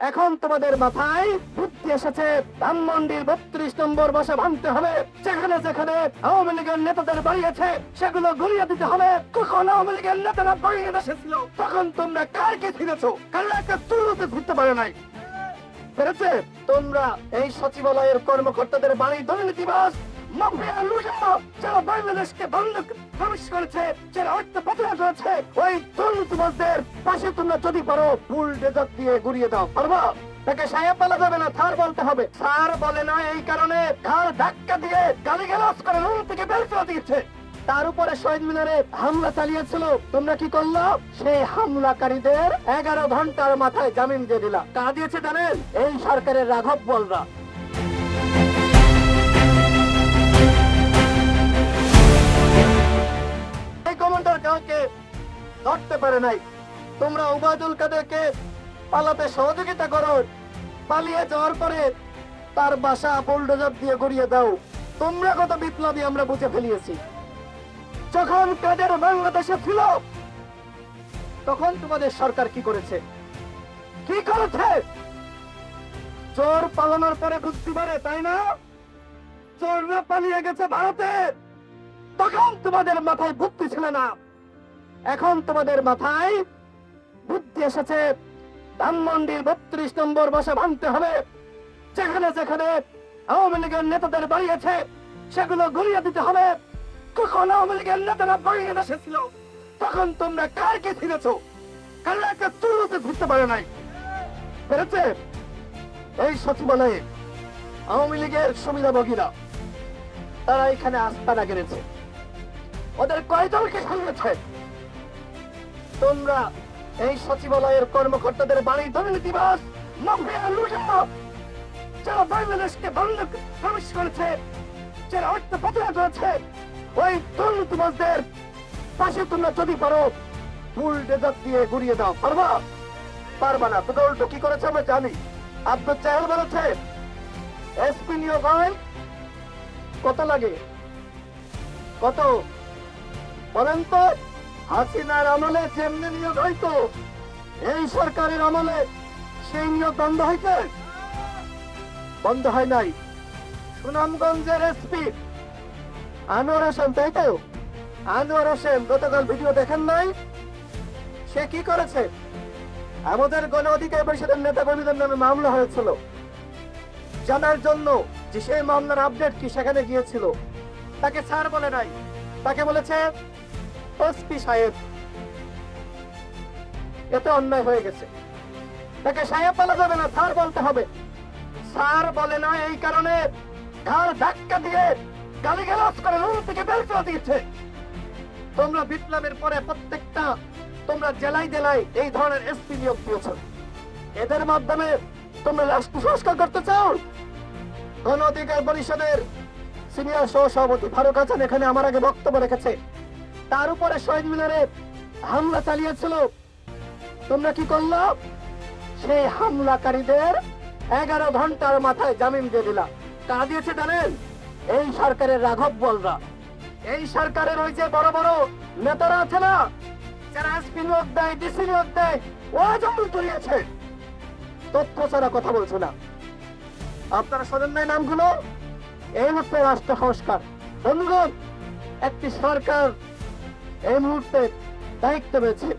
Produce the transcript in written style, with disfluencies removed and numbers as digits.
এখন তোমাদের মাথায় বুদ্ধি এসেছে, ধানমন্ডির 32 নম্বর বাসা ভাঙতে হবে। যেখানে যেখানে আওয়ামী লীগের নেতাদের বাড়ি আছে সেগুলো গুলিয়ে দিতে হবে। কখন আওয়ামী লীগের নেতারা বাড়ি এসেছিল তখন তোমরা কারকে ফিরেছো? কারণ একটা চুলোতে ঘুরতে পারে নাই। পেরেছে? তোমরা এই সচিবালয়ের কর্মকর্তাদের বাড়ি দুর্নীতিবাজ মাফিয়া লুটেরা যারা বাংলাদেশকে বন্ধক প্রবেশ করেছে, যারা অর্থ পাচার করেছে, ওই দুর্নীতিবাজদের পাশে তোমরা যদি পারো বুলডোজার দিয়ে গুড়িয়ে দাও। পারবা? তাকে সাহেব বলা যাবে না, স্যার বলতে হবে। স্যার বলে না এই কারণে ঘাড় ধাক্কা দিয়ে গালিগালাজ করে রুম থেকে বের করে দিয়েছে। তার উপরে শহীদ মিনারে হামলা চালিয়েছিল, তোমরা কি করলো? সেই হামলাকারীদের 11 ঘন্টার মাথায় জামিন দিয়ে দিলা। কারা দিয়েছে জানেন? এই সরকারের রাঘব বলরা। এই কমান্ডার কাউকে ধরতে পারে নাই। তোমরা ওবায়দুল কাদেরকে পালাতে সহযোগিতা করো, পালিয়ে যাওয়ার পরে তার বাসা বুলডোজার দিয়ে গড়িয়ে দাও। তোমরা কত বিপ্লবী আমরা বুঝে ফেলিয়েছি। যখন কাদের বাংলাদেশে ছিল তখন তোমাদের সরকার কি করেছে? কি করেছে? চোর পালানোর পরে বুদ্ধি বাড়ে, তাই না? চোররা পালিয়ে গেছে ভারতে, তখন তোমাদের মাথায় বুদ্ধি ছিল না। এখন তোমাদের মাথায় বুদ্ধি এসেছে, ধানমন্ডির 32 নম্বর বাসা ভাঙতে হবে। যেখানে যেখানে আওয়ামী লীগের নেতাদের বাড়ি আছে সেগুলো গুলিয়ে দিতে হবে। কখন আওয়ামী লীগের নেতারা বাড়ি এসেছিল তখন তোমরা কারকে ফিরেছো? কারণ একটা চুলোতে ঘুরতে পারে নাই। পেরেছে? এই সচিবালয়ে আওয়ামী লীগের সুবিধাভোগীরা তারা এখানে আস্তানা গেড়েছে। ওদের কয়জনকে সামলেছে? তোমরা এই সচিবালয়ের কর্মকর্তাদের বাড়ি দুর্নীতিবাজ মাফিয়া লুটেরা যারা বাংলাদেশকে বন্ধক প্রবেশ করেছে, যারা অর্থ পাচার করেছে, ওই দুর্নীতিবাজদের পাশে তোমরা যদি পারো বুলডোজার দিয়ে গুড়িয়ে দাও। পারবা? পারবা না। তোমরা উল্টো কি করেছে আমরা জানি। আব্দুল চাহেল বলেছে এসপি নিয়োগ হয় কত লাগে? কত বলেন তো? হাসিনার আমলে যেমনি নিয়োগ হয়তো এই সরকারের আমলে সেই নিয়োগ বন্ধ হয়েছে? বন্ধ হয় নাই। সুনামগঞ্জের এসপি আনোয়ার হোসেন, তাই তো? আনোয়ার হোসেন গতকাল ভিডিও দেখেন নাই? সে কি করেছে? আমাদের গণ অধিকার পরিষদের নেতা কর্মীদের নামে মামলা হয়েছিল, জানার জন্য যে সেই মামলার আপডেট কি সেখানে গিয়েছিল। তাকে স্যার বলে নাই, তাকে বলেছে এসপি সাহেব। এতে অন্যায় হয়ে গেছে। তাকে সাহেব বলা যাবে না, স্যার বলতে হবে। স্যার বলে না এই কারণে ঘাড় ধাক্কা দিয়ে গালিগালাজ করে রুম থেকে বের করে দিয়েছে। তোমরা বিপ্লবের পরে প্রত্যেকটা তোমরা জেলায় জেলায় এই ধরনের এসপি নিয়োগ দিয়েছ। এদের মাধ্যমে তোমরা রাষ্ট্র সংস্কার করতে চাও। গণ অধিকার পরিষদের সিনিয়র সহ সভাপতি ফারুক হাসান এখানে আমার আগে বক্তব্য রেখেছে। তার উপরে শহীদ মিনারে হামলা চালিয়েছিল, তোমরা কি করলো? সেই হামলাকারীদের 11 ঘন্টার মাথায় জামিন দিয়ে দিলা। কারা দিয়েছে জানেন? এই সরকারের রাঘব বলরা। এই সরকারের ওই যে বড় বড় নেতারা আছে না, যারা এসপি নিয়োগ দেয়, ডিসি নিয়োগ দেয়, ও জমল করিয়েছে। তথ্য ছাড়া কথা বলছো না। আপনারা শোনেন নাই নামগুলো? এই হচ্ছে রাষ্ট্র সংস্কার। বন্ধুগণ, একটি সরকার এই মুহূর্তে দায়িত্ব পেয়েছে।